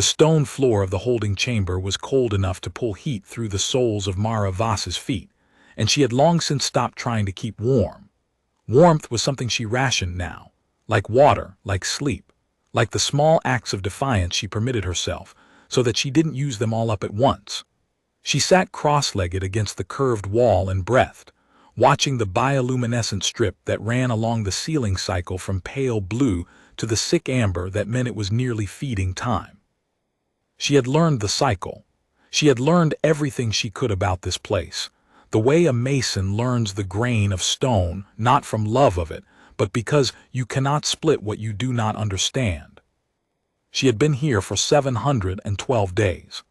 The stone floor of the holding chamber was cold enough to pull heat through the soles of Mara Voss's feet, and she had long since stopped trying to keep warm. Warmth was something she rationed now, like water, like sleep, like the small acts of defiance she permitted herself, so that she didn't use them all up at once. She sat cross-legged against the curved wall and breathed, watching the bioluminescent strip that ran along the ceiling cycle from pale blue to the sick amber that meant it was nearly feeding time. She had learned the cycle. She had learned everything she could about this place, the way a mason learns the grain of stone, not from love of it, but because you cannot split what you do not understand. She had been here for 712 days.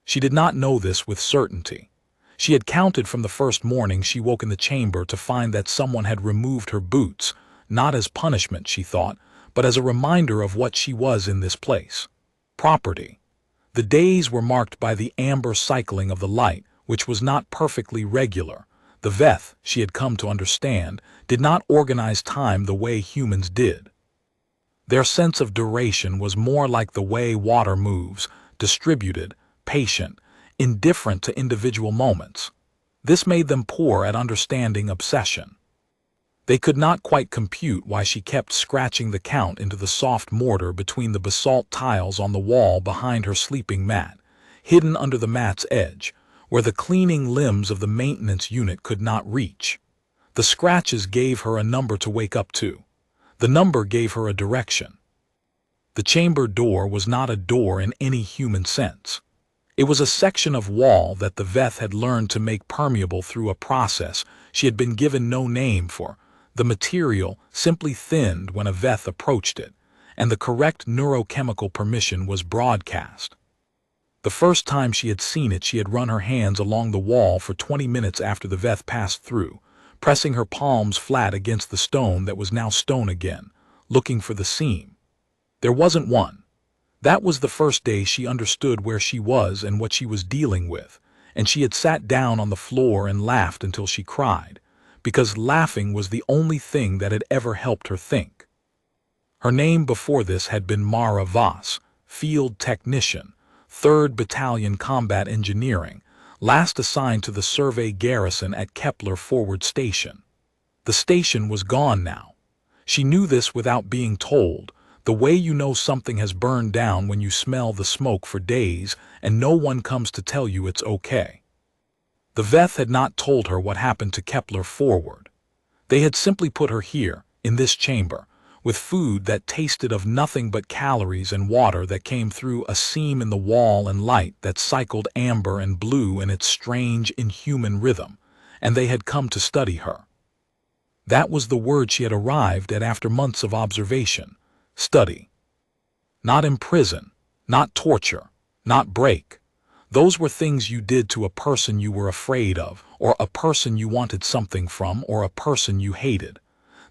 She did not know this with certainty. She had counted from the first morning she woke in the chamber to find that someone had removed her boots, not as punishment, she thought, but as a reminder of what she was in this place. Property. The days were marked by the amber cycling of the light, which was not perfectly regular. The Veth, she had come to understand, did not organize time the way humans did. Their sense of duration was more like the way water moves, distributed, patient, indifferent to individual moments. This made them poor at understanding obsession. They could not quite compute why she kept scratching the count into the soft mortar between the basalt tiles on the wall behind her sleeping mat, hidden under the mat's edge, where the cleaning limbs of the maintenance unit could not reach. The scratches gave her a number to wake up to. The number gave her a direction. The chamber door was not a door in any human sense. It was a section of wall that the Veth had learned to make permeable through a process she had been given no name for. The material simply thinned when a Veth approached it, and the correct neurochemical permission was broadcast. The first time she had seen it, she had run her hands along the wall for 20 minutes after the Veth passed through, pressing her palms flat against the stone that was now stone again, looking for the seam. There wasn't one. That was the first day she understood where she was and what she was dealing with, and she had sat down on the floor and laughed until she cried, because laughing was the only thing that had ever helped her think. Her name before this had been Mara Voss, Field Technician, 3rd Battalion Combat Engineering, last assigned to the survey garrison at Kepler Forward Station. The station was gone now. She knew this without being told, the way you know something has burned down when you smell the smoke for days and no one comes to tell you it's okay. The Veth had not told her what happened to Kepler Forward. They had simply put her here, in this chamber, with food that tasted of nothing but calories and water that came through a seam in the wall and light that cycled amber and blue in its strange, inhuman rhythm, and they had come to study her. That was the word she had arrived at after months of observation. Study. Not imprison, not torture, not break. Those were things you did to a person you were afraid of, or a person you wanted something from, or a person you hated.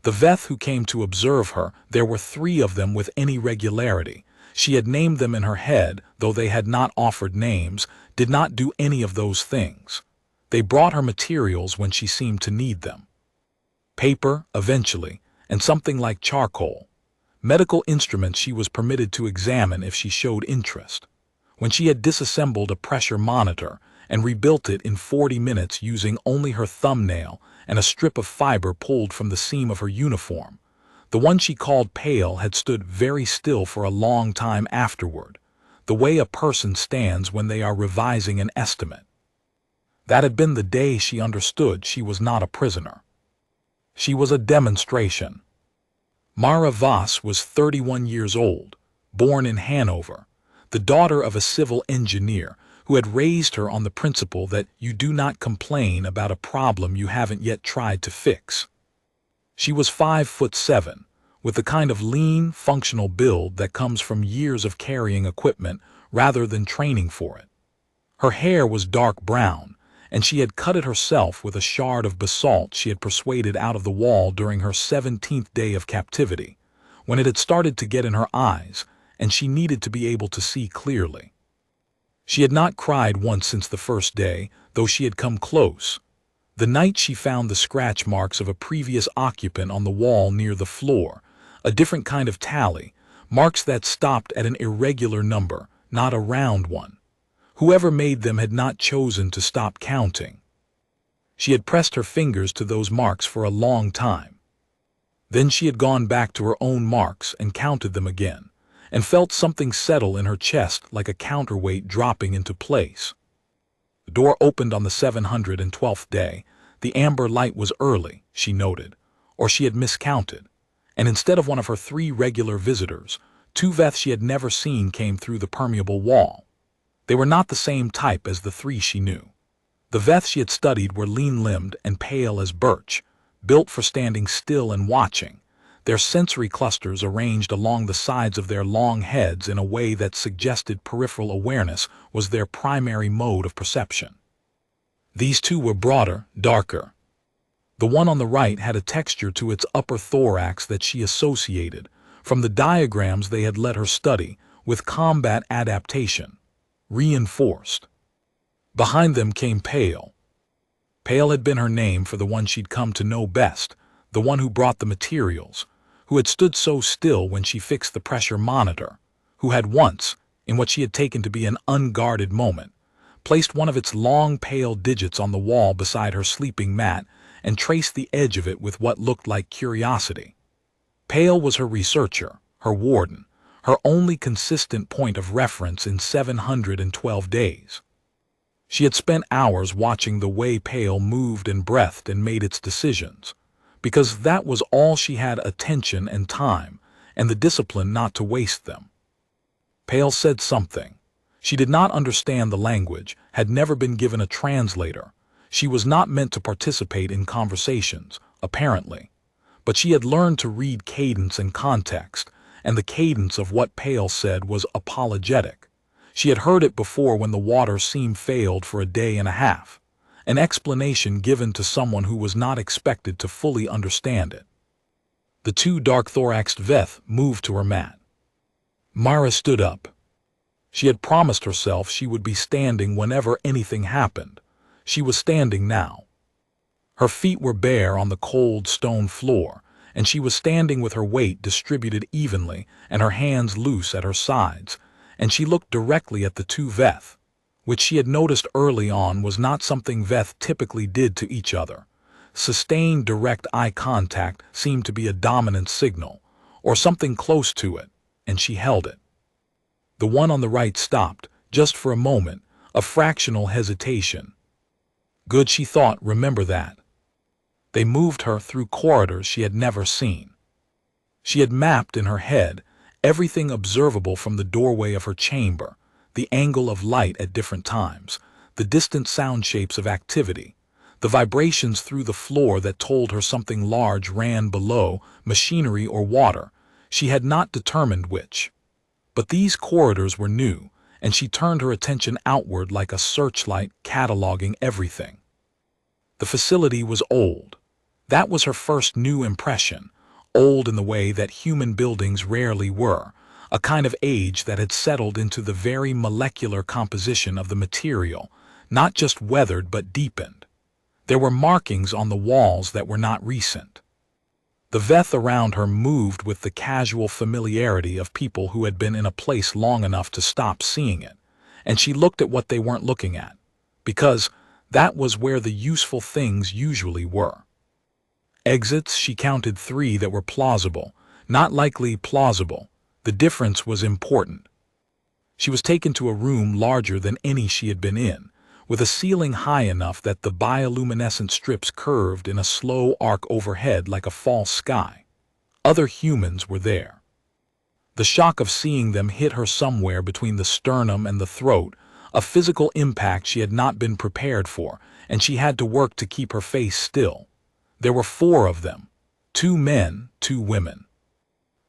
The Veth who came to observe her, there were 3 of them with any regularity. She had named them in her head, though they had not offered names, did not do any of those things. They brought her materials when she seemed to need them. Paper, eventually, and something like charcoal. Medical instruments she was permitted to examine if she showed interest. When she had disassembled a pressure monitor and rebuilt it in 40 minutes using only her thumbnail and a strip of fiber pulled from the seam of her uniform, the one she called pale had stood very still for a long time afterward, the way a person stands when they are revising an estimate. That had been the day she understood she was not a prisoner. She was a demonstration. Mara Voss was 31 years old, born in Hanover, the daughter of a civil engineer who had raised her on the principle that you do not complain about a problem you haven't yet tried to fix. She was 5'7", with the kind of lean, functional build that comes from years of carrying equipment rather than training for it. Her hair was dark brown, and she had cut it herself with a shard of basalt she had persuaded out of the wall during her 17th day of captivity, when it had started to get in her eyes, and she needed to be able to see clearly. She had not cried once since the first day, though she had come close. The night she found the scratch marks of a previous occupant on the wall near the floor, a different kind of tally, marks that stopped at an irregular number, not a round one. Whoever made them had not chosen to stop counting. She had pressed her fingers to those marks for a long time. Then she had gone back to her own marks and counted them again, and felt something settle in her chest like a counterweight dropping into place. The door opened on the 712th day. The amber light was early, she noted, or she had miscounted, and instead of one of her 3 regular visitors, 2 Veth she had never seen came through the permeable wall. They were not the same type as the 3 she knew. The Veth she had studied were lean-limbed and pale as birch, built for standing still and watching, their sensory clusters arranged along the sides of their long heads in a way that suggested peripheral awareness was their primary mode of perception. These 2 were broader, darker. The one on the right had a texture to its upper thorax that she associated, from the diagrams they had let her study, with combat adaptation, reinforced. Behind them came Pale. Pale had been her name for the one she'd come to know best, the one who brought the materials, who had stood so still when she fixed the pressure monitor, who had once, in what she had taken to be an unguarded moment, placed one of its long pale digits on the wall beside her sleeping mat and traced the edge of it with what looked like curiosity. Pale was her researcher, her warden, her only consistent point of reference in 712 days. She had spent hours watching the way Pale moved and breathed and made its decisions, because that was all she had: attention and time, and the discipline not to waste them. Pale said something. She did not understand the language, had never been given a translator. She was not meant to participate in conversations, apparently. But she had learned to read cadence and context, and the cadence of what Pale said was apologetic. She had heard it before when the water seemed failed for a day and a half, an explanation given to someone who was not expected to fully understand it. The 2 dark-thoraxed Veth moved to her mat. Mara stood up. She had promised herself she would be standing whenever anything happened. She was standing now. Her feet were bare on the cold stone floor, and she was standing with her weight distributed evenly and her hands loose at her sides, and she looked directly at the 2 Veth, which she had noticed early on was not something Veth typically did to each other. Sustained direct eye contact seemed to be a dominant signal, or something close to it, and she held it. The one on the right stopped, just for a moment, a fractional hesitation. Good, she thought, remember that. They moved her through corridors she had never seen. She had mapped in her head everything observable from the doorway of her chamber, the angle of light at different times, the distant sound shapes of activity, the vibrations through the floor that told her something large ran below, machinery or water. She had not determined which. But these corridors were new, and she turned her attention outward like a searchlight cataloging everything. The facility was old. That was her first new impression, old in the way that human buildings rarely were, a kind of age that had settled into the very molecular composition of the material, not just weathered but deepened. There were markings on the walls that were not recent. The Veth around her moved with the casual familiarity of people who had been in a place long enough to stop seeing it, and she looked at what they weren't looking at, because that was where the useful things usually were. Exits, she counted 3 that were plausible, not likely plausible. The difference was important. She was taken to a room larger than any she had been in, with a ceiling high enough that the bioluminescent strips curved in a slow arc overhead like a false sky. Other humans were there. The shock of seeing them hit her somewhere between the sternum and the throat, a physical impact she had not been prepared for, and she had to work to keep her face still. There were 4 of them, 2 men, 2 women.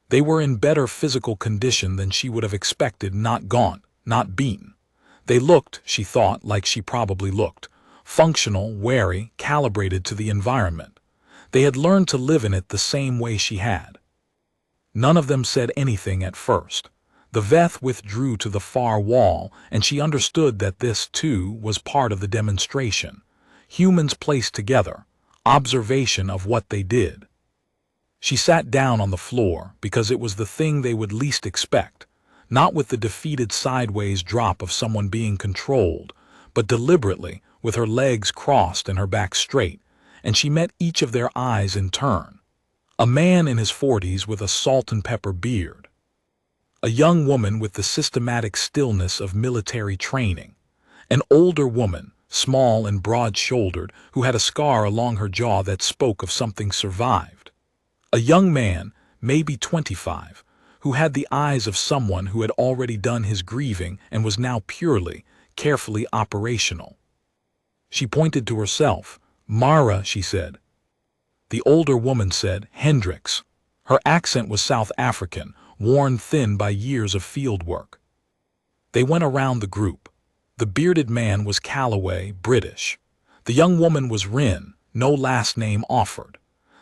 They were in better physical condition than she would have expected, not gaunt, not beaten. They looked, she thought, like she probably looked, functional, wary, calibrated to the environment. They had learned to live in it the same way she had. None of them said anything at first. The Veth withdrew to the far wall, and she understood that this, too, was part of the demonstration. Humans placed together, observation of what they did. She sat down on the floor because it was the thing they would least expect. not with the defeated sideways drop of someone being controlled, but deliberately, with her legs crossed and her back straight, and she met each of their eyes in turn. A man in his 40s with a salt and pepper beard. A young woman with the systematic stillness of military training. An older woman, small and broad-shouldered, who had a scar along her jaw that spoke of something survived. A young man, maybe 25, who had the eyes of someone who had already done his grieving and was now purely, carefully operational. She pointed to herself. "Mara," she said. The older woman said, "Hendricks." Her accent was South African, worn thin by years of field work. They went around the group. The bearded man was Calloway, British. The young woman was Wren, no last name offered.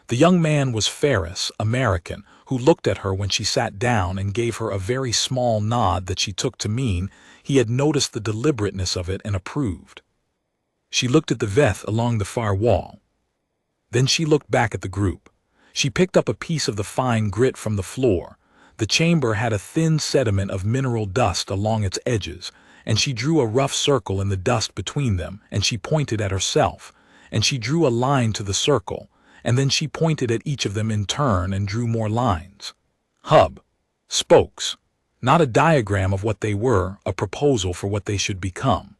The young man was Ferris, American, who looked at her when she sat down and gave her a very small nod that she took to mean he had noticed the deliberateness of it and approved. She looked at the Veth along the far wall. Then she looked back at the group. She picked up a piece of the fine grit from the floor. The chamber had a thin sediment of mineral dust along its edges, and she drew a rough circle in the dust between them, and she pointed at herself, and she drew a line to the circle, and then she pointed at each of them in turn and drew more lines. Hub. Spokes. Not a diagram of what they were, a proposal for what they should become.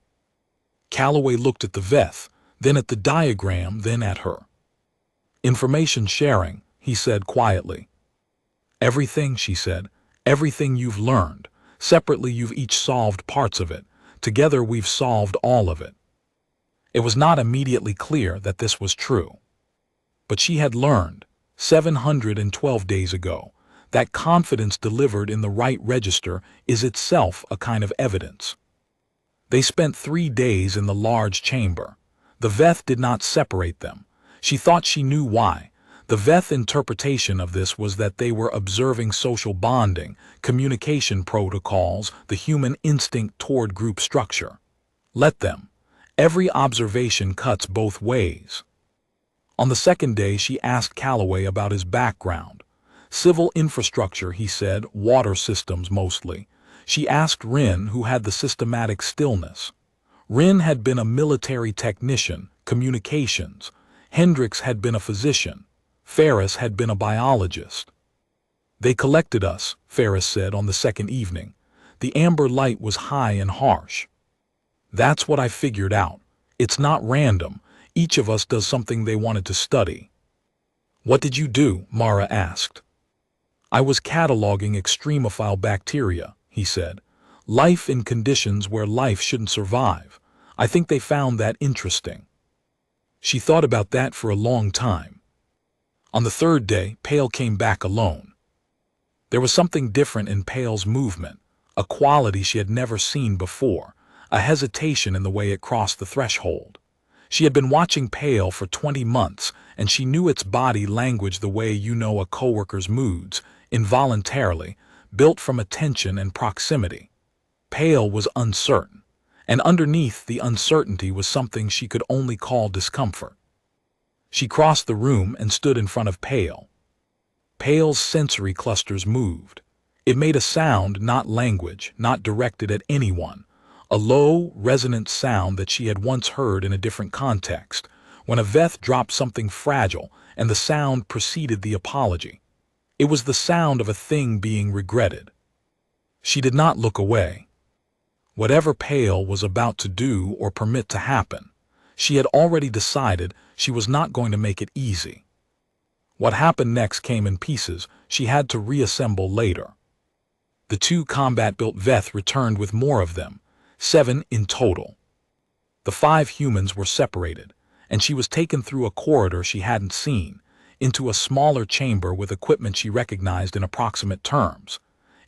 Calloway looked at the Veth, then at the diagram, then at her. "Information sharing," he said quietly. "Everything," she said, "everything you've learned. Separately you've each solved parts of it. Together we've solved all of it." It was not immediately clear that this was true. But she had learned, 712 days ago, that confidence delivered in the right register is itself a kind of evidence. They spent 3 days in the large chamber. The Veth did not separate them. She thought she knew why. The Veth interpretation of this was that they were observing social bonding, communication protocols, the human instinct toward group structure. Let them. Every observation cuts both ways. On the second day she asked Calloway about his background. Civil infrastructure, he said, water systems mostly. She asked Wren, who had the systematic stillness. Wren had been a military technician, communications. Hendricks had been a physician. Ferris had been a biologist. "They collected us," Ferris said on the second evening. "The amber light was high and harsh. That's what I figured out. It's not random. Each of us does something they wanted to study." "What did you do?" Mara asked. "I was cataloging extremophile bacteria," he said. "Life in conditions where life shouldn't survive. I think they found that interesting." She thought about that for a long time. On the third day, Pale came back alone. There was something different in Pale's movement, a quality she had never seen before, a hesitation in the way it crossed the threshold. She had been watching Pale for 20 months, and she knew its body language the way you know a coworker's moods, involuntarily, built from attention and proximity. Pale was uncertain, and underneath the uncertainty was something she could only call discomfort. She crossed the room and stood in front of Pale. Pale's sensory clusters moved. It made a sound, not language, not directed at anyone. A low, resonant sound that she had once heard in a different context, when a Veth dropped something fragile and the sound preceded the apology. It was the sound of a thing being regretted. She did not look away. Whatever Pale was about to do or permit to happen, she had already decided she was not going to make it easy. What happened next came in pieces she had to reassemble later. The 2 combat-built Veth returned with more of them, 7 in total. The 5 humans were separated, and she was taken through a corridor she hadn't seen, into a smaller chamber with equipment she recognized in approximate terms.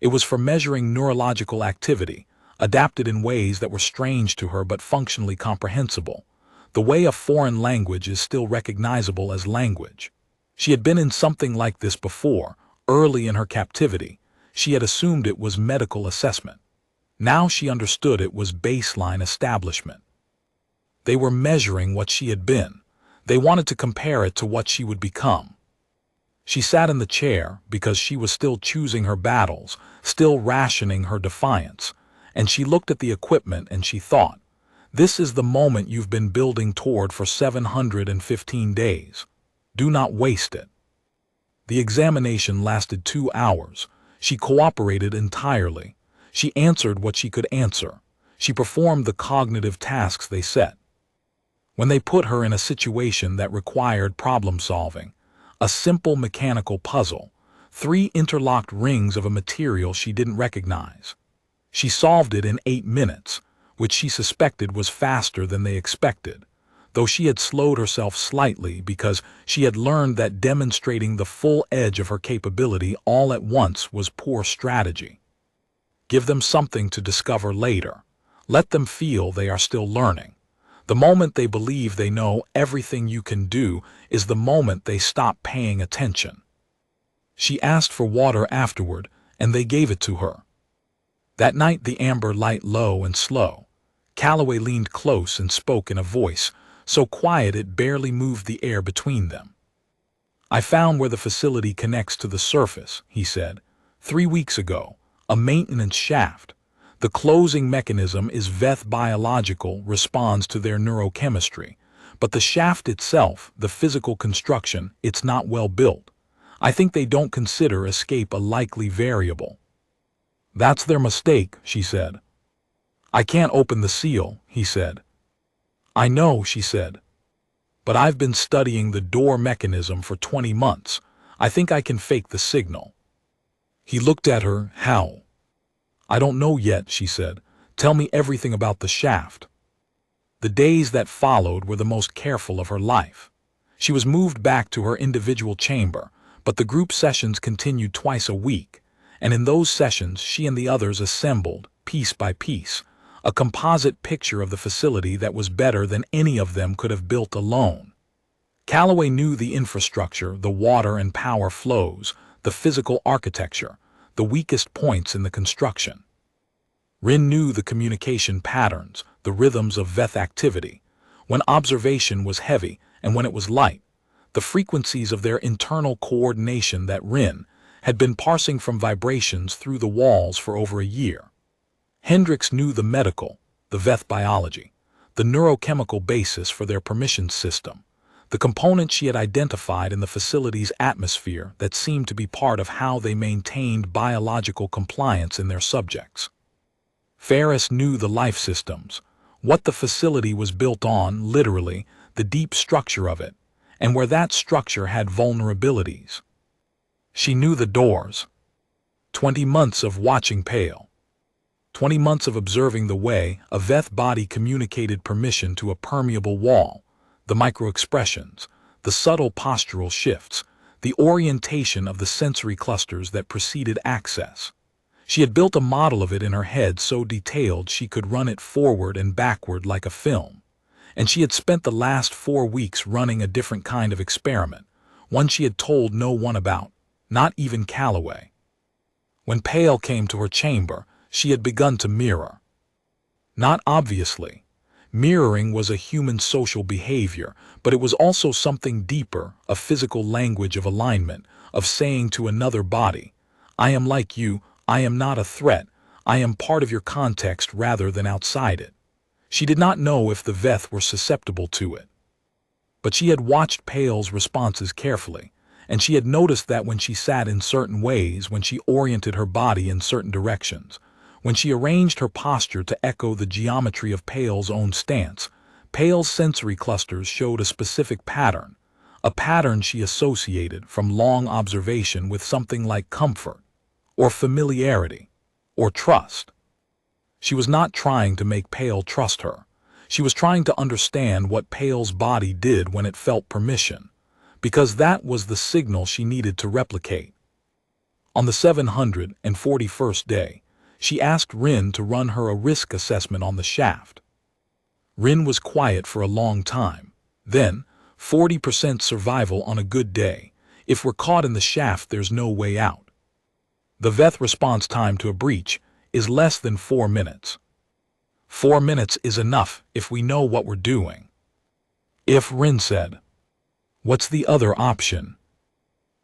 It was for measuring neurological activity, adapted in ways that were strange to her but functionally comprehensible. The way a foreign language is still recognizable as language. She had been in something like this before, early in her captivity. She had assumed it was medical assessment. Now she understood it was baseline establishment. They were measuring what she had been. They wanted to compare it to what she would become. She sat in the chair because she was still choosing her battles, still rationing her defiance, and she looked at the equipment and she thought, this is the moment you've been building toward for 715 days. Do not waste it. The examination lasted 2 hours. She cooperated entirely. She answered what she could answer. She performed the cognitive tasks they set. When they put her in a situation that required problem-solving, a simple mechanical puzzle, 3 interlocked rings of a material she didn't recognize, she solved it in 8 minutes, which she suspected was faster than they expected, though she had slowed herself slightly because she had learned that demonstrating the full edge of her capability all at once was poor strategy. Give them something to discover later. Let them feel they are still learning. The moment they believe they know everything you can do is the moment they stop paying attention. She asked for water afterward, and they gave it to her. That night the amber light low and slow. Calloway leaned close and spoke in a voice so quiet it barely moved the air between them. I found where the facility connects to the surface, he said. 3 weeks ago, a maintenance shaft. The closing mechanism is Veth biological, responds to their neurochemistry, but the shaft itself, the physical construction, it's not well built. I think they don't consider escape a likely variable. That's their mistake, she said. I can't open the seal, he said. I know, she said. But I've been studying the door mechanism for 20 months. I think I can fake the signal. He looked at her. How? I don't know yet, she said. Tell me everything about the shaft. The days that followed were the most careful of her life. She was moved back to her individual chamber, but the group sessions continued twice a week, and in those sessions she and the others assembled, piece by piece, a composite picture of the facility that was better than any of them could have built alone. Calloway knew the infrastructure, the water and power flows, the physical architecture, the weakest points in the construction. Rin knew the communication patterns, the rhythms of Veth activity, when observation was heavy and when it was light, the frequencies of their internal coordination that Rin had been parsing from vibrations through the walls for over a year. Hendricks knew the medical, the Veth biology, the neurochemical basis for their permission system, the components she had identified in the facility's atmosphere that seemed to be part of how they maintained biological compliance in their subjects. Ferris knew the life systems, what the facility was built on, literally, the deep structure of it, and where that structure had vulnerabilities. She knew the doors. 20 months of watching Pale. 20 months of observing the way a Veth body communicated permission to a permeable wall, the microexpressions, the subtle postural shifts, the orientation of the sensory clusters that preceded access. She had built a model of it in her head so detailed she could run it forward and backward like a film. And she had spent the last 4 weeks running a different kind of experiment, one she had told no one about, not even Calloway. When Pale came to her chamber, she had begun to mirror. Not obviously. Mirroring was a human social behavior, but it was also something deeper, a physical language of alignment, of saying to another body, I am like you, I am not a threat, I am part of your context rather than outside it. She did not know if the Veth were susceptible to it. But she had watched Pale's responses carefully, and she had noticed that when she sat in certain ways, when she oriented her body in certain directions, when she arranged her posture to echo the geometry of Pale's own stance, Pale's sensory clusters showed a specific pattern, a pattern she associated from long observation with something like comfort, or familiarity, or trust. She was not trying to make Pale trust her. She was trying to understand what Pale's body did when it felt permission, because that was the signal she needed to replicate. On the 741st day, she asked Rin to run her a risk assessment on the shaft. Rin was quiet for a long time. Then, 40% survival on a good day. If we're caught in the shaft, there's no way out. The Veth response time to a breach is less than 4 minutes. 4 minutes is enough if we know what we're doing. If Rin said, what's the other option?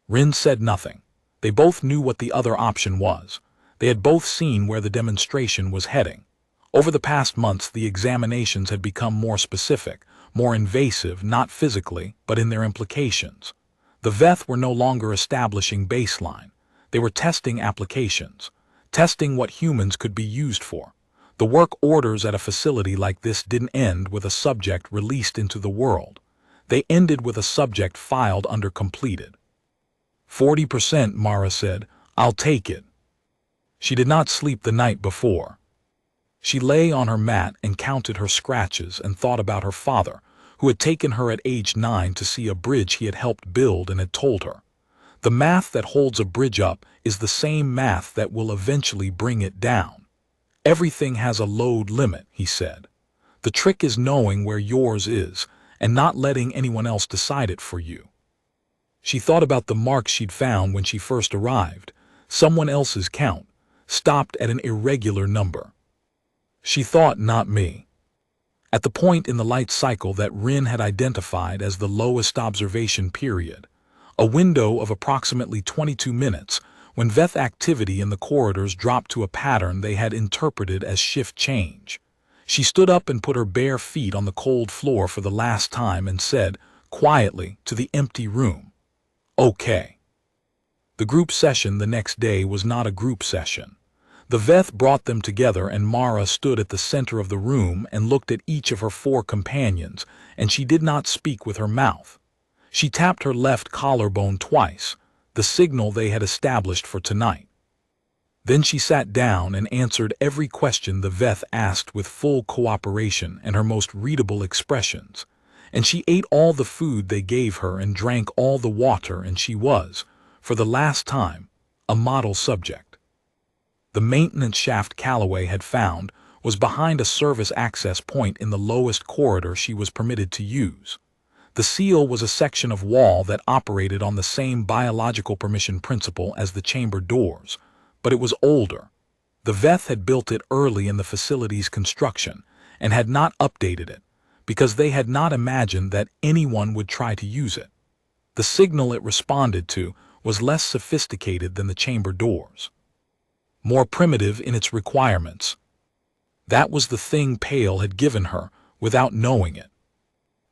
Rin said nothing. They both knew what the other option was. They had both seen where the demonstration was heading. Over the past months, the examinations had become more specific, more invasive, not physically, but in their implications. The Veth were no longer establishing baseline. They were testing applications, testing what humans could be used for. The work orders at a facility like this didn't end with a subject released into the world. They ended with a subject filed under completed. 40%, Mara said. I'll take it. She did not sleep the night before. She lay on her mat and counted her scratches and thought about her father, who had taken her at age 9 to see a bridge he had helped build and had told her, "The math that holds a bridge up is the same math that will eventually bring it down. Everything has a load limit," he said. "The trick is knowing where yours is and not letting anyone else decide it for you." She thought about the marks she'd found when she first arrived. Someone else's count, stopped at an irregular number. She thought, not me. At the point in the light cycle that Rin had identified as the lowest observation period, a window of approximately 22 minutes, when Veth activity in the corridors dropped to a pattern they had interpreted as shift change. She stood up and put her bare feet on the cold floor for the last time and said, quietly, to the empty room, "Okay." The group session the next day was not a group session. The Veth brought them together, and Mara stood at the center of the room and looked at each of her 4 companions, and she did not speak with her mouth. She tapped her left collarbone twice, the signal they had established for tonight. Then she sat down and answered every question the Veth asked with full cooperation and her most readable expressions, and she ate all the food they gave her and drank all the water, and she was, for the last time, a model subject. The maintenance shaft Calloway had found was behind a service access point in the lowest corridor she was permitted to use. The seal was a section of wall that operated on the same biological permission principle as the chamber doors, but it was older. The Veth had built it early in the facility's construction and had not updated it, because they had not imagined that anyone would try to use it. The signal it responded to was less sophisticated than the chamber doors, more primitive in its requirements. That was the thing Pale had given her without knowing it.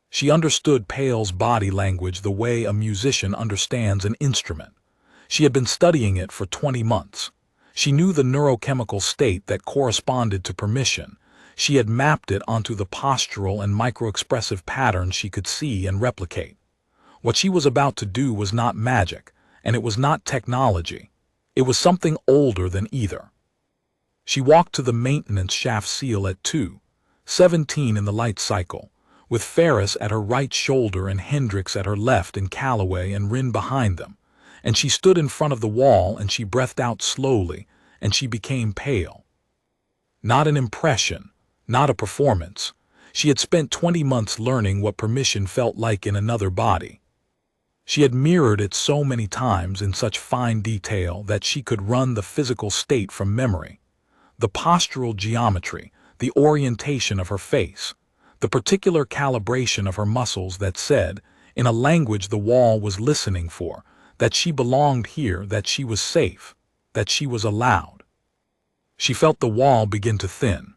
She understood Pale's body language the way a musician understands an instrument. She had been studying it for 20 months. She knew the neurochemical state that corresponded to permission. She had mapped it onto the postural and microexpressive patterns she could see and replicate. What she was about to do was not magic, and it was not technology. It was something older than either. She walked to the maintenance shaft seal at 2:17 in the light cycle, with Ferris at her right shoulder and Hendricks at her left and Calloway and Rin behind them, and she stood in front of the wall and she breathed out slowly, and she became Pale. Not an impression, not a performance. She had spent 20 months learning what permission felt like in another body. She had mirrored it so many times in such fine detail that she could run the physical state from memory. The postural geometry, the orientation of her face, the particular calibration of her muscles that said, in a language the wall was listening for, that she belonged here, that she was safe, that she was allowed. She felt the wall begin to thin.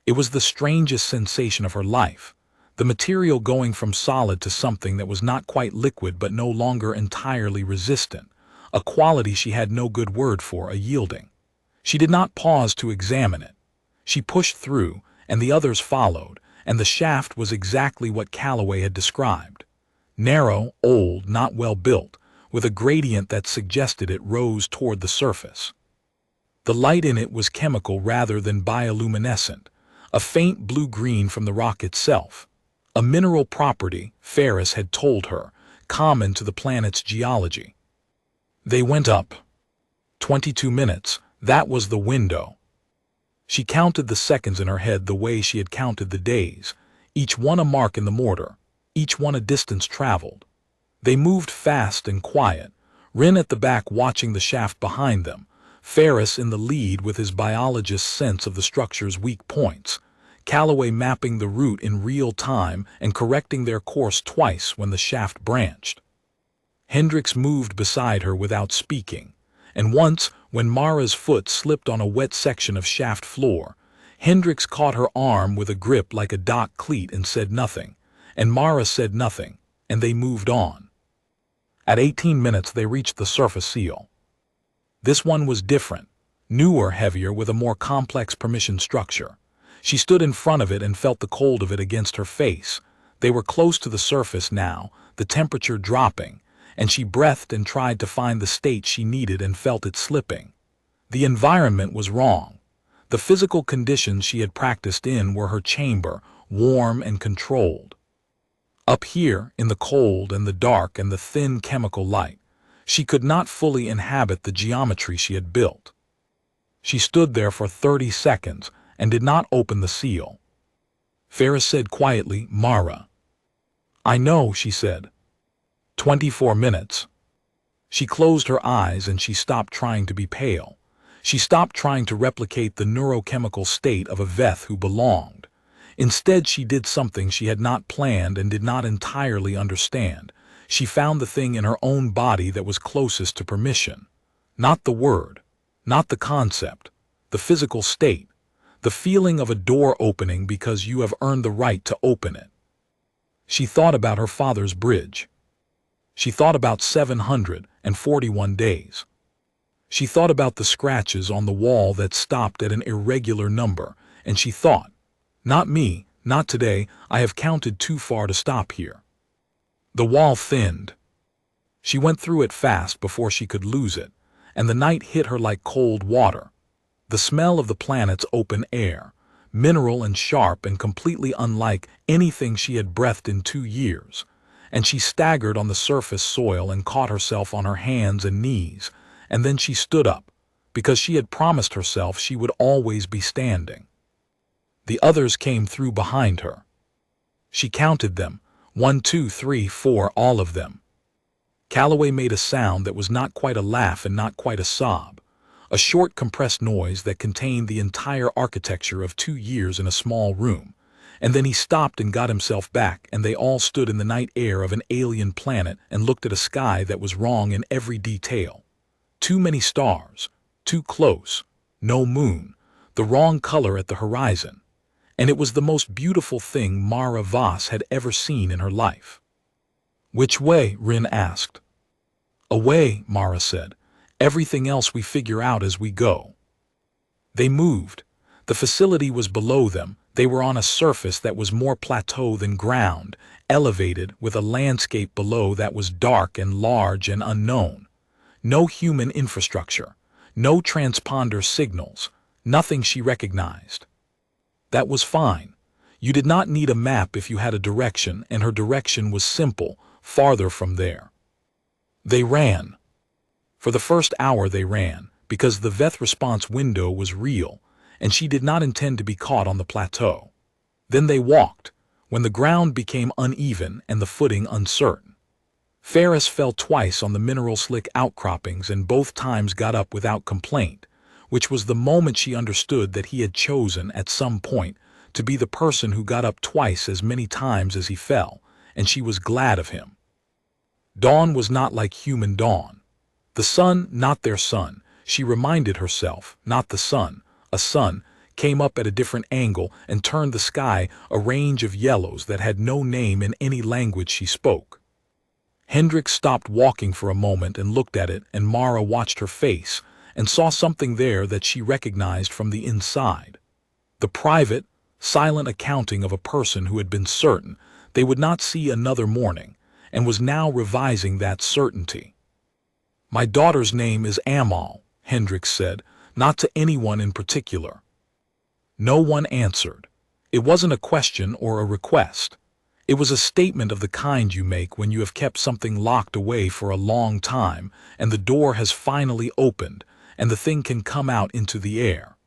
It was the strangest sensation of her life. The material going from solid to something that was not quite liquid but no longer entirely resistant, a quality she had no good word for, a yielding. She did not pause to examine it. She pushed through, and the others followed, and the shaft was exactly what Calloway had described. Narrow, old, not well built, with a gradient that suggested it rose toward the surface. The light in it was chemical rather than bioluminescent, a faint blue-green from the rock itself. A mineral property, Ferris had told her, common to the planet's geology. They went up. 22 minutes, that was the window. She counted the seconds in her head the way she had counted the days, each one a mark in the mortar, each one a distance traveled. They moved fast and quiet, Rin at the back watching the shaft behind them, Ferris in the lead with his biologist's sense of the structure's weak points, Calloway mapping the route in real time and correcting their course twice when the shaft branched. Hendrix moved beside her without speaking, and once, when Mara's foot slipped on a wet section of shaft floor, Hendrix caught her arm with a grip like a dock cleat and said nothing, and Mara said nothing, and they moved on. At 18 minutes they reached the surface seal. This one was different, newer, heavier, with a more complex permission structure. She stood in front of it and felt the cold of it against her face. They were close to the surface now, the temperature dropping, and she breathed and tried to find the state she needed and felt it slipping. The environment was wrong. The physical conditions she had practiced in were her chamber, warm and controlled. Up here, in the cold and the dark and the thin chemical light, she could not fully inhabit the geometry she had built. She stood there for 30 seconds and did not open the seal. Ferris said quietly, "Mara." "I know," she said. 24 minutes. She closed her eyes and she stopped trying to be pale. She stopped trying to replicate the neurochemical state of a Veth who belonged. Instead, she did something she had not planned and did not entirely understand. She found the thing in her own body that was closest to permission. Not the word, not the concept, the physical state, the feeling of a door opening because you have earned the right to open it. She thought about her father's bridge. She thought about 741 days. She thought about the scratches on the wall that stopped at an irregular number, and she thought, "Not me, not today, I have counted too far to stop here." The wall thinned. She went through it fast before she could lose it, and the night hit her like cold water. The smell of the planet's open air, mineral and sharp and completely unlike anything she had breathed in 2 years, and she staggered on the surface soil and caught herself on her hands and knees, and then she stood up, because she had promised herself she would always be standing. The others came through behind her. She counted them, 1, 2, 3, 4, all of them. Calloway made a sound that was not quite a laugh and not quite a sob, a short compressed noise that contained the entire architecture of 2 years in a small room, and then he stopped and got himself back, and they all stood in the night air of an alien planet and looked at a sky that was wrong in every detail. Too many stars, too close, no moon, the wrong color at the horizon, and it was the most beautiful thing Mara Voss had ever seen in her life. "Which way?" Rin asked. "Away," Mara said. "Everything else we figure out as we go." They moved. The facility was below them. They were on a surface that was more plateau than ground, elevated, with a landscape below that was dark and large and unknown. No human infrastructure, no transponder signals, nothing she recognized. That was fine. You did not need a map if you had a direction, and her direction was simple, farther from there. They ran. For the first hour they ran, because the Veth response window was real, and she did not intend to be caught on the plateau. Then they walked, when the ground became uneven and the footing uncertain. Ferris fell twice on the mineral-slick outcroppings and both times got up without complaint, which was the moment she understood that he had chosen, at some point, to be the person who got up twice as many times as he fell, and she was glad of him. Dawn was not like human dawn. The sun, not their sun, she reminded herself, not the sun, a sun, came up at a different angle and turned the sky a range of yellows that had no name in any language she spoke. Hendrix stopped walking for a moment and looked at it, and Mara watched her face and saw something there that she recognized from the inside. The private, silent accounting of a person who had been certain they would not see another morning, and was now revising that certainty. "My daughter's name is Amal," Hendrix said, not to anyone in particular. No one answered. It wasn't a question or a request. It was a statement of the kind you make when you have kept something locked away for a long time, and the door has finally opened, and the thing can come out into the air.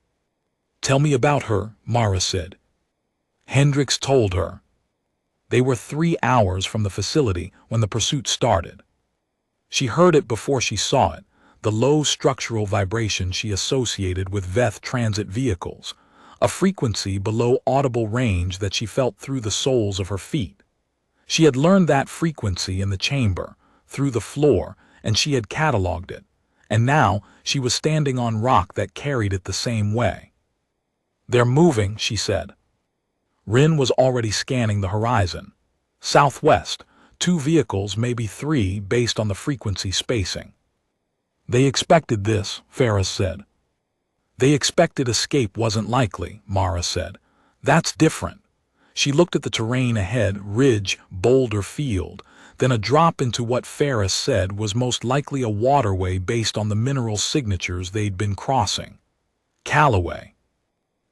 "Tell me about her," Mara said. Hendrix told her. They were 3 hours from the facility when the pursuit started. She heard it before she saw it, the low structural vibration she associated with Veth transit vehicles, a frequency below audible range that she felt through the soles of her feet. She had learned that frequency in the chamber, through the floor, and she had cataloged it. And now she was standing on rock that carried it the same way. "They're moving," she said. Rin was already scanning the horizon. Southwest, 2 vehicles, maybe 3, based on the frequency spacing. "They expected this," Ferris said. "They expected escape wasn't likely," Mara said. "That's different." She looked at the terrain ahead, ridge, boulder field, then a drop into what Ferris said was most likely a waterway based on the mineral signatures they'd been crossing. Callaway.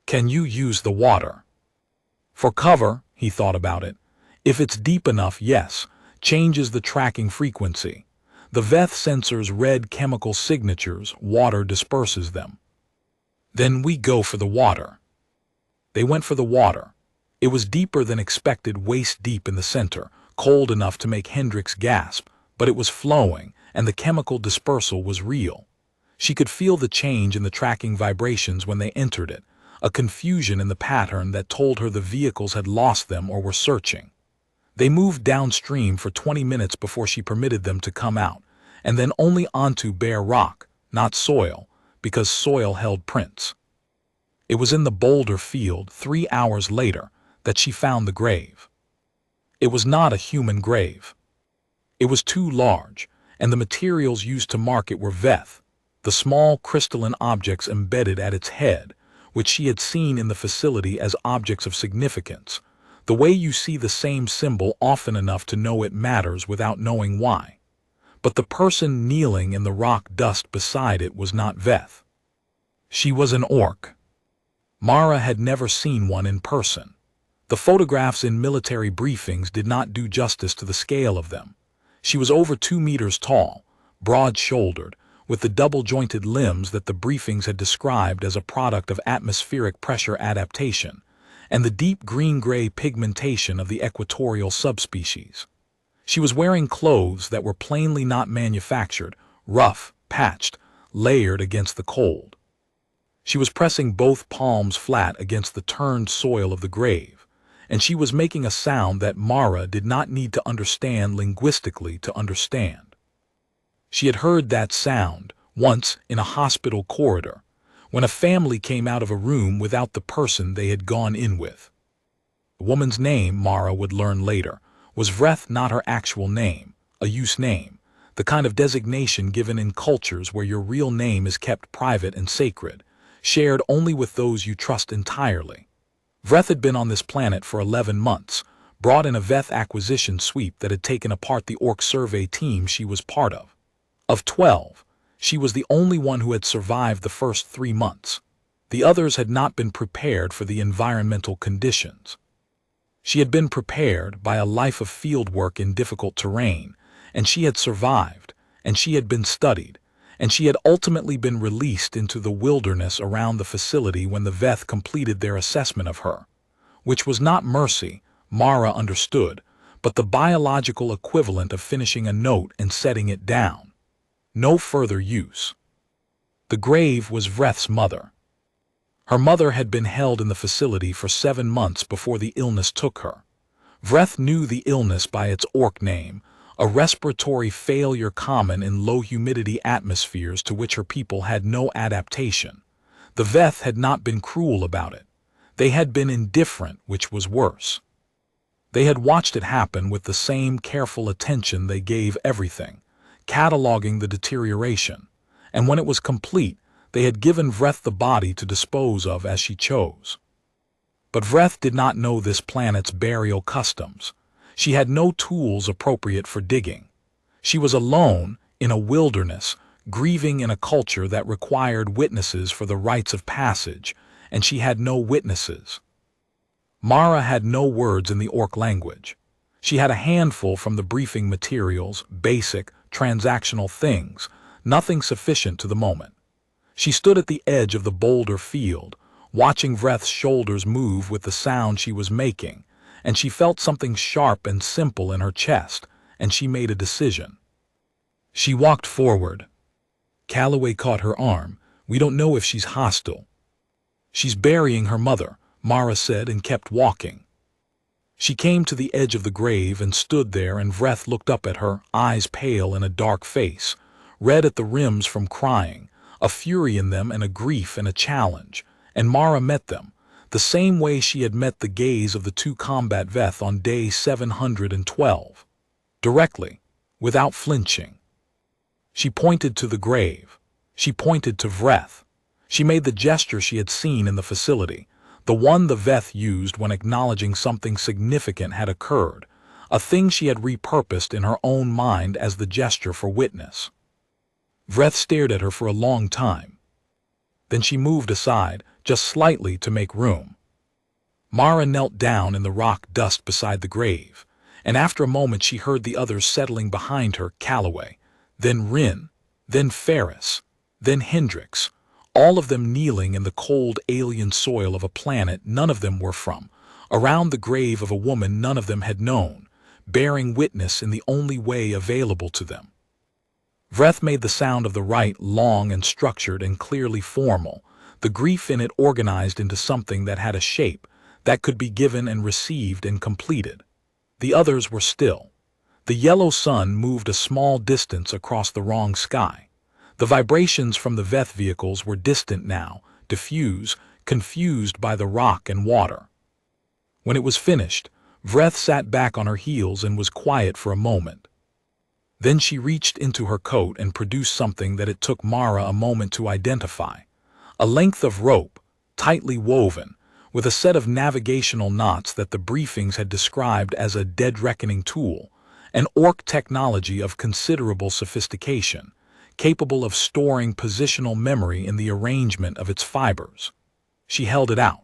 "Can you use the water?" "For cover," he thought about it. "If it's deep enough, yes. Changes the tracking frequency. The Veth sensors read chemical signatures, water disperses them." "Then we go for the water." They went for the water. It was deeper than expected, waist deep in the center, cold enough to make Hendricks gasp, but it was flowing, and the chemical dispersal was real. She could feel the change in the tracking vibrations when they entered it, a confusion in the pattern that told her the vehicles had lost them or were searching. They moved downstream for 20 minutes before she permitted them to come out, and then only onto bare rock, not soil, because soil held prints. It was in the boulder field 3 hours later that she found the grave. It was not a human grave. It was too large, and the materials used to mark it were Veth, the small crystalline objects embedded at its head, which she had seen in the facility as objects of significance, the way you see the same symbol often enough to know it matters without knowing why. But the person kneeling in the rock dust beside it was not Veth. She was an orc. Mara had never seen one in person. The photographs in military briefings did not do justice to the scale of them. She was over 2 meters tall, broad-shouldered, with the double-jointed limbs that the briefings had described as a product of atmospheric pressure adaptation, and the deep green-gray pigmentation of the equatorial subspecies. She was wearing clothes that were plainly not manufactured, rough, patched, layered against the cold. She was pressing both palms flat against the turned soil of the grave, and she was making a sound that Mara did not need to understand linguistically to understand. She had heard that sound once in a hospital corridor, when a family came out of a room without the person they had gone in with. The woman's name, Mara would learn later, was Vreth, not her actual name, a use name, the kind of designation given in cultures where your real name is kept private and sacred, shared only with those you trust entirely. Vreth had been on this planet for 11 months, brought in a Veth acquisition sweep that had taken apart the Orc survey team she was part of. Of 12, she was the only one who had survived the first 3 months. The others had not been prepared for the environmental conditions. She had been prepared by a life of field work in difficult terrain, and she had survived, and she had been studied, and she had ultimately been released into the wilderness around the facility when the Veth completed their assessment of her, which was not mercy, Mara understood, but the biological equivalent of finishing a note and setting it down. No further use. The grave was Vreth's mother. Her mother had been held in the facility for 7 months before the illness took her. Vreth knew the illness by its Orc name, a respiratory failure common in low-humidity atmospheres to which her people had no adaptation. The Veth had not been cruel about it. They had been indifferent, which was worse. They had watched it happen with the same careful attention they gave everything, cataloging the deterioration, and when it was complete, they had given Vreth the body to dispose of as she chose. But Vreth did not know this planet's burial customs. She had no tools appropriate for digging. She was alone in a wilderness, grieving in a culture that required witnesses for the rites of passage, and she had no witnesses. Mara had no words in the Orc language. She had a handful from the briefing materials, basic, transactional things, nothing sufficient to the moment. She stood at the edge of the boulder field, watching Vreth's shoulders move with the sound she was making, and she felt something sharp and simple in her chest, and she made a decision. She walked forward. Callaway caught her arm. "We don't know if she's hostile." "She's burying her mother," Mara said, and kept walking. She came to the edge of the grave and stood there, and Vreth looked up at her, eyes pale in a dark face, red at the rims from crying, a fury in them and a grief and a challenge. And Mara met them, the same way she had met the gaze of the two combat Veth on day 712. Directly, without flinching. She pointed to the grave. She pointed to Vreth. She made the gesture she had seen in the facility, the one the Veth used when acknowledging something significant had occurred, a thing she had repurposed in her own mind as the gesture for witness. Vreth stared at her for a long time. Then she moved aside, just slightly to make room. Mara knelt down in the rock dust beside the grave, and after a moment she heard the others settling behind her, Calloway, then Rin, then Ferris, then Hendricks, all of them kneeling in the cold alien soil of a planet none of them were from, around the grave of a woman none of them had known, bearing witness in the only way available to them. Vreth made the sound of the rite long and structured and clearly formal, the grief in it organized into something that had a shape, that could be given and received and completed. The others were still. The yellow sun moved a small distance across the wrong sky. The vibrations from the Veth vehicles were distant now, diffuse, confused by the rock and water. When it was finished, Vreth sat back on her heels and was quiet for a moment. Then she reached into her coat and produced something that it took Mara a moment to identify. A length of rope, tightly woven, with a set of navigational knots that the briefings had described as a dead reckoning tool, an Orc technology of considerable sophistication, capable of storing positional memory in the arrangement of its fibers. She held it out.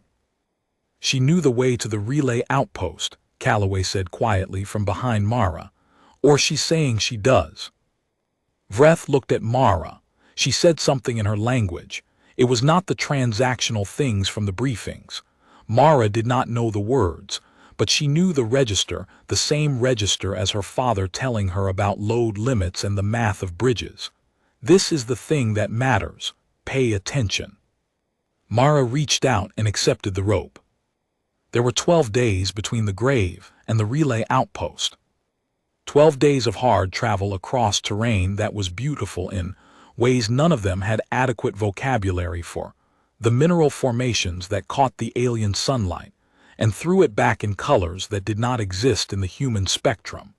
She knew the way to the relay outpost, Calloway said quietly from behind Mara. Or she's saying she does. Vreth looked at Mara. She said something in her language. It was not the transactional things from the briefings. Mara did not know the words, but she knew the register, the same register as her father telling her about load limits and the math of bridges. This is the thing that matters. Pay attention. Mara reached out and accepted the rope. There were 12 days between the grave and the relay outpost. 12 days of hard travel across terrain that was beautiful in ways none of them had adequate vocabulary for, the mineral formations that caught the alien sunlight and threw it back in colors that did not exist in the human spectrum,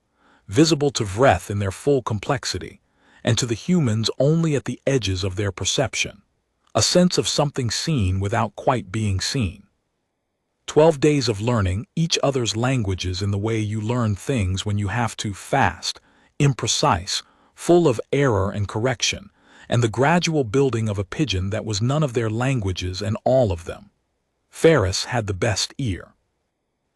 visible to Vreth in their full complexity, and to the humans only at the edges of their perception, a sense of something seen without quite being seen. 12 days of learning each other's languages in the way you learn things when you have to, fast, imprecise, full of error and correction, and the gradual building of a pigeon that was none of their languages and all of them. Ferris had the best ear.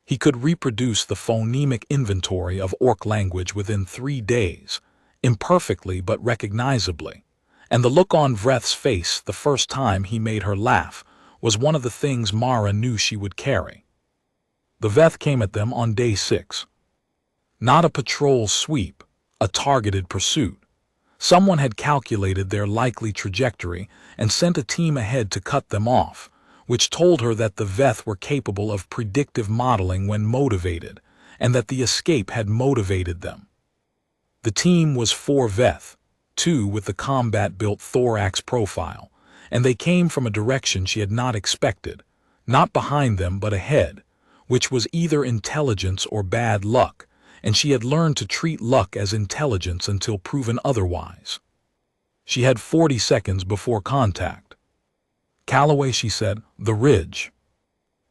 He could reproduce the phonemic inventory of Orc language within 3 days, imperfectly but recognizably, and the look on Vreth's face the first time he made her laugh was one of the things Mara knew she would carry. The Veth came at them on day 6. Not a patrol sweep, a targeted pursuit. Someone had calculated their likely trajectory and sent a team ahead to cut them off, which told her that the Veth were capable of predictive modeling when motivated, and that the escape had motivated them. The team was 4 Veth, 2 with the combat-built thorax profile, and they came from a direction she had not expected, not behind them but ahead, which was either intelligence or bad luck, and she had learned to treat luck as intelligence until proven otherwise. She had 40 seconds before contact. Calloway, she said, the ridge.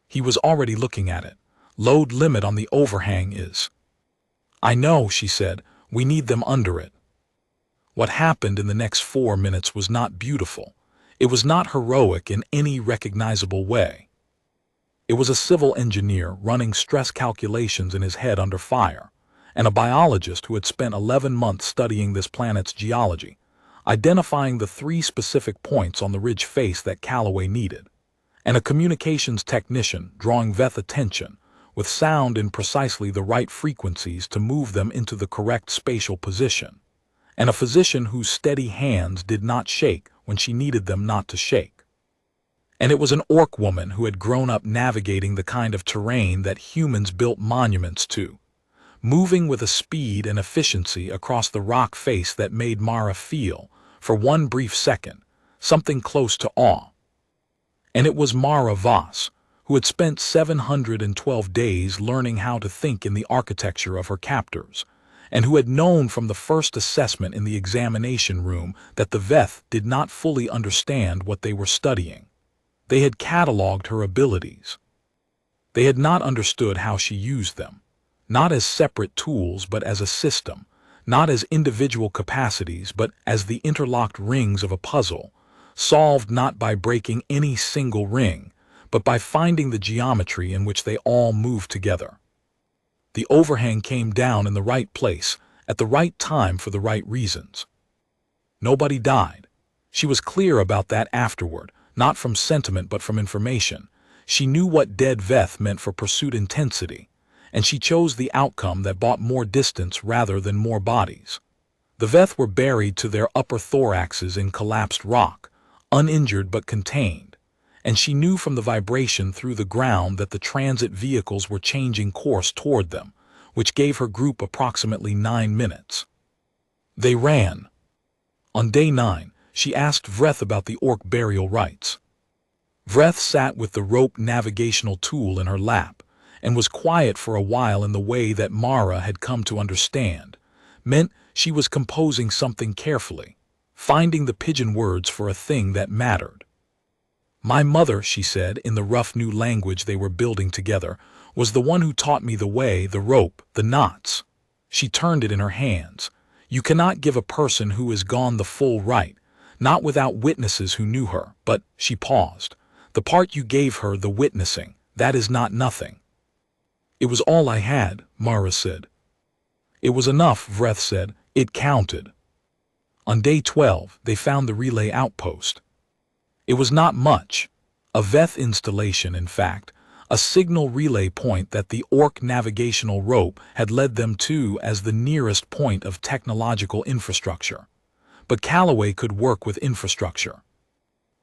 He was already looking at it. Load limit on the overhang is. I know, she said, we need them under it. What happened in the next 4 minutes was not beautiful. It was not heroic in any recognizable way. It was a civil engineer running stress calculations in his head under fire, and a biologist who had spent 11 months studying this planet's geology, identifying the 3 specific points on the ridge face that Calloway needed, and a communications technician drawing Veth attention with sound in precisely the right frequencies to move them into the correct spatial position, and a physician whose steady hands did not shake when she needed them not to shake. And it was an orc woman who had grown up navigating the kind of terrain that humans built monuments to, moving with a speed and efficiency across the rock face that made Mara feel, for one brief second, something close to awe. And it was Mara Voss, who had spent 712 days learning how to think in the architecture of her captors, and who had known from the first assessment in the examination room that the Veth did not fully understand what they were studying. They had catalogued her abilities. They had not understood how she used them, not as separate tools but as a system, not as individual capacities but as the interlocked rings of a puzzle, solved not by breaking any single ring, but by finding the geometry in which they all moved together. The overhang came down in the right place, at the right time for the right reasons. Nobody died. She was clear about that afterward, not from sentiment but from information. She knew what dead Veth meant for pursuit intensity, and she chose the outcome that bought more distance rather than more bodies. The Veth were buried to their upper thoraxes in collapsed rock, uninjured but contained, and she knew from the vibration through the ground that the transit vehicles were changing course toward them, which gave her group approximately 9 minutes. They ran. On day 9, she asked Vreth about the orc burial rites. Vreth sat with the rope navigational tool in her lap, and was quiet for a while in the way that Mara had come to understand, meant she was composing something carefully, finding the pigeon words for a thing that mattered. My mother, she said, in the rough new language they were building together, was the one who taught me the way, the rope, the knots. She turned it in her hands. You cannot give a person who is gone the full right, not without witnesses who knew her, but, she paused, the part you gave her, the witnessing, that is not nothing. It was all I had, Mara said. It was enough, Vreth said. It counted. On day 12, they found the relay outpost. It was not much. A Veth installation, in fact, a signal relay point that the Orc navigational rope had led them to as the nearest point of technological infrastructure. But Calloway could work with infrastructure.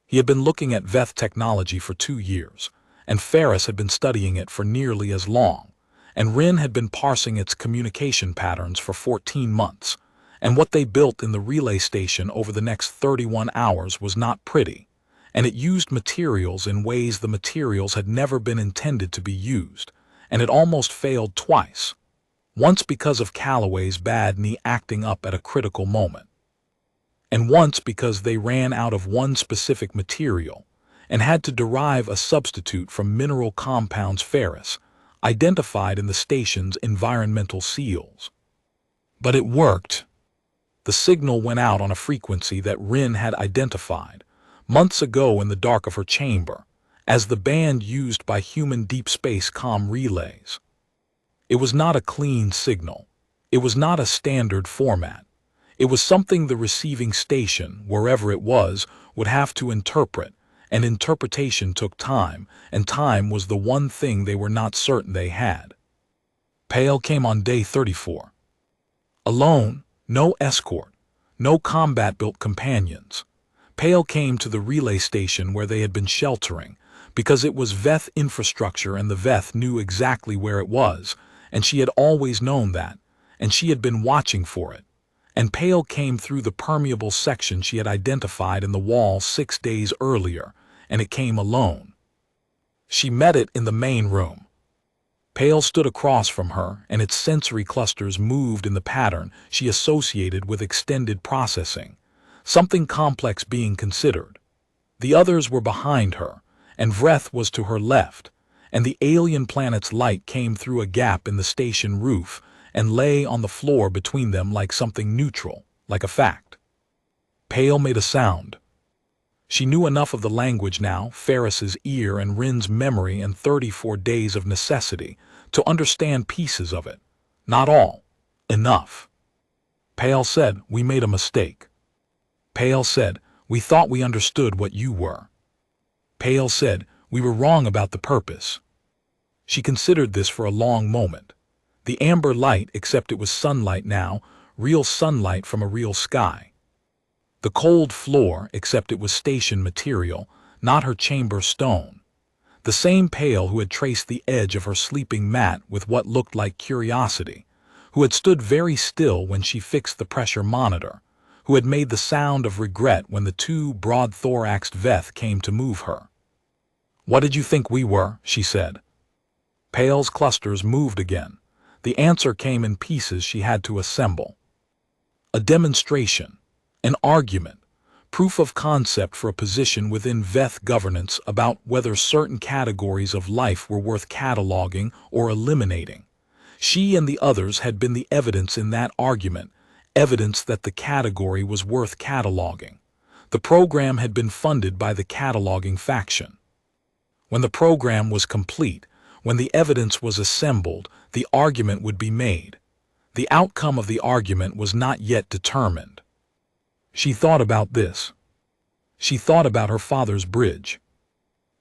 He had been looking at Veth technology for 2 years, and Ferris had been studying it for nearly as long, and Rin had been parsing its communication patterns for 14 months, and what they built in the relay station over the next 31 hours was not pretty, and it used materials in ways the materials had never been intended to be used, and it almost failed twice, once because of Calloway's bad knee acting up at a critical moment, and once because they ran out of one specific material and had to derive a substitute from mineral compounds Ferris, identified in the station's environmental seals. But it worked. The signal went out on a frequency that Rin had identified months ago in the dark of her chamber as the band used by human deep space comm relays. It was not a clean signal. It was not a standard format. It was something the receiving station, wherever it was, would have to interpret, and interpretation took time, and time was the one thing they were not certain they had. Pale came on day 34. Alone, no escort, no combat-built companions. Pale came to the relay station where they had been sheltering, because it was Veth infrastructure and the Veth knew exactly where it was, and she had always known that, and she had been watching for it. And Pale came through the permeable section she had identified in the wall 6 days earlier, and it came alone. She met it in the main room. Pale stood across from her, and its sensory clusters moved in the pattern she associated with extended processing, something complex being considered. The others were behind her, and Vreth was to her left, and the alien planet's light came through a gap in the station roof and lay on the floor between them like something neutral, like a fact. Pale made a sound. She knew enough of the language now, Ferris's ear and Rin's memory and 34 days of necessity, to understand pieces of it. Not all. Enough. Pale said, "We made a mistake." Pale said, "We thought we understood what you were." Pale said, "We were wrong about the purpose." She considered this for a long moment. The amber light, except it was sunlight now, real sunlight from a real sky. The cold floor, except it was station material, not her chamber stone. The same Pale who had traced the edge of her sleeping mat with what looked like curiosity, who had stood very still when she fixed the pressure monitor, who had made the sound of regret when the two broad-thoraxed Veth came to move her. "What did you think we were?" she said. Pale's clusters moved again. The answer came in pieces she had to assemble. A demonstration, an argument, proof of concept for a position within Veth governance about whether certain categories of life were worth cataloging or eliminating. She and the others had been the evidence in that argument, evidence that the category was worth cataloging. The program had been funded by the cataloging faction. When the program was complete, when the evidence was assembled, the argument would be made. The outcome of the argument was not yet determined. She thought about this. She thought about her father's bridge.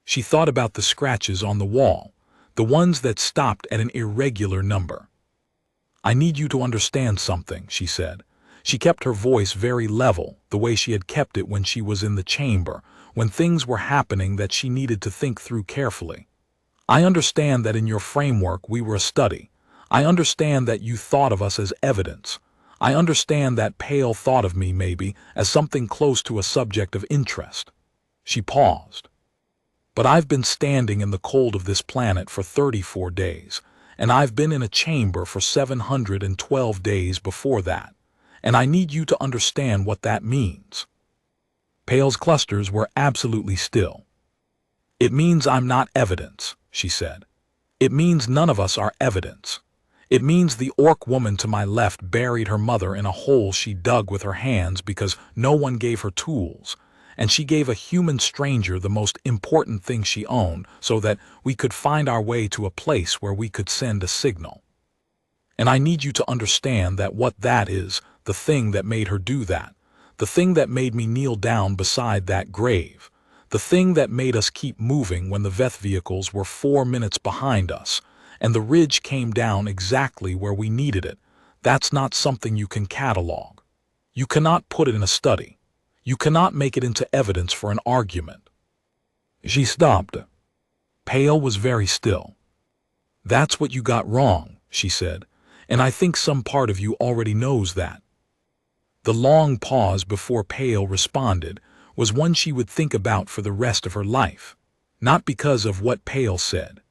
She thought about the scratches on the wall, the ones that stopped at an irregular number. "I need you to understand something," she said. She kept her voice very level, the way she had kept it when she was in the chamber, when things were happening that she needed to think through carefully. "I understand that in your framework we were a study. I understand that you thought of us as evidence. I understand that Pale thought of me, maybe, as something close to a subject of interest." She paused. "But I've been standing in the cold of this planet for 34 days, and I've been in a chamber for 712 days before that, and I need you to understand what that means." Pale's clusters were absolutely still. "It means I'm not evidence," she said. "It means none of us are evidence. It means the orc woman to my left buried her mother in a hole she dug with her hands because no one gave her tools, and she gave a human stranger the most important thing she owned so that we could find our way to a place where we could send a signal. And I need you to understand that what that is, the thing that made her do that, the thing that made me kneel down beside that grave, the thing that made us keep moving when the Veth vehicles were 4 minutes behind us, and the ridge came down exactly where we needed it, that's not something you can catalog. You cannot put it in a study. You cannot make it into evidence for an argument." She stopped. Pale was very still. "That's what you got wrong," she said, "and I think some part of you already knows that." The long pause before Pale responded was one she would think about for the rest of her life, not because of what Pale said.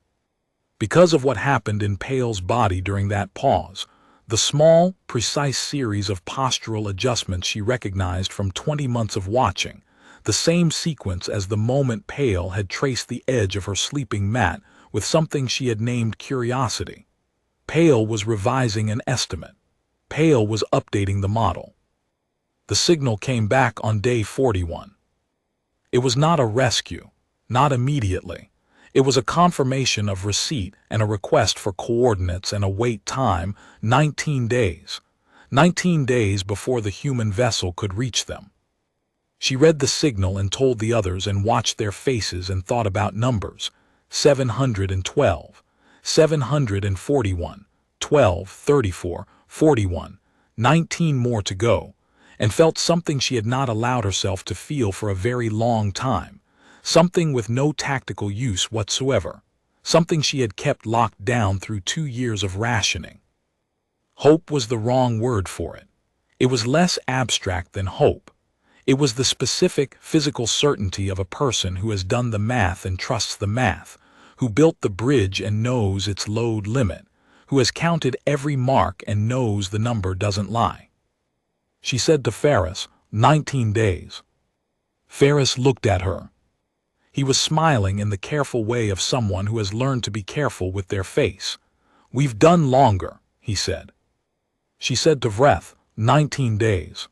Because of what happened in Pale's body during that pause, the small, precise series of postural adjustments she recognized from 20 months of watching, the same sequence as the moment Pale had traced the edge of her sleeping mat with something she had named curiosity. Pale was revising an estimate. Pale was updating the model. The signal came back on day 41. It was not a rescue, not immediately. It was a confirmation of receipt and a request for coordinates and a wait time, 19 days. 19 days before the human vessel could reach them. She read the signal and told the others and watched their faces and thought about numbers. 712, 741, 12, 34, 41, 19 more to go, and felt something she had not allowed herself to feel for a very long time. Something with no tactical use whatsoever, something she had kept locked down through 2 years of rationing. Hope was the wrong word for it. It was less abstract than hope. It was the specific, physical certainty of a person who has done the math and trusts the math, who built the bridge and knows its load limit, who has counted every mark and knows the number doesn't lie. She said to Ferris, 19 days. Ferris looked at her. He was smiling in the careful way of someone who has learned to be careful with their face. "We've done longer," he said. She said to Vreth, 19 days.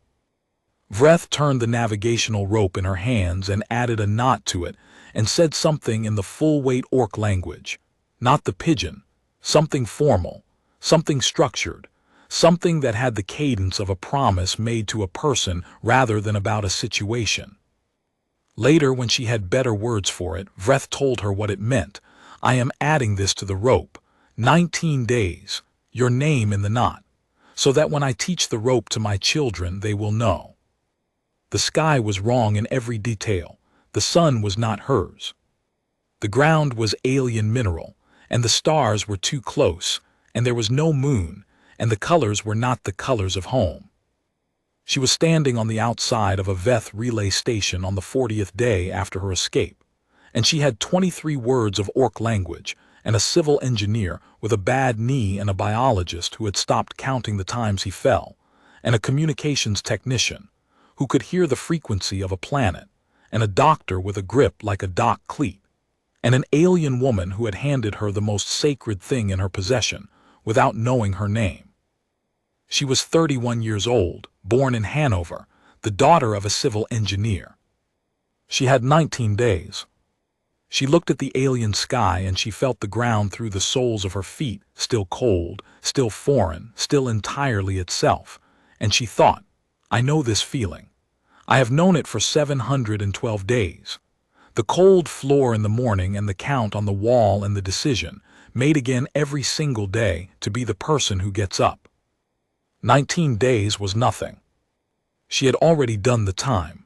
Vreth turned the navigational rope in her hands and added a knot to it and said something in the full-weight orc language. Not the pigeon, something formal, something structured, something that had the cadence of a promise made to a person rather than about a situation. Later, when she had better words for it, Vreth told her what it meant. "I am adding this to the rope. 19 days, your name in the knot, so that when I teach the rope to my children, they will know." The sky was wrong in every detail. The sun was not hers. The ground was alien mineral, and the stars were too close, and there was no moon, and the colors were not the colors of home. She was standing on the outside of a Veth relay station on the 40th day after her escape, and she had 23 words of Orc language, and a civil engineer with a bad knee, and a biologist who had stopped counting the times he fell, and a communications technician who could hear the frequency of a planet, and a doctor with a grip like a dock cleat, and an alien woman who had handed her the most sacred thing in her possession without knowing her name. She was 31 years old, born in Hanover, the daughter of a civil engineer. She had 19 days. She looked at the alien sky, and she felt the ground through the soles of her feet, still cold, still foreign, still entirely itself, and she thought, I know this feeling. I have known it for 712 days. The cold floor in the morning, and the count on the wall, and the decision, made again every single day, to be the person who gets up. 19 days was nothing. She had already done the time.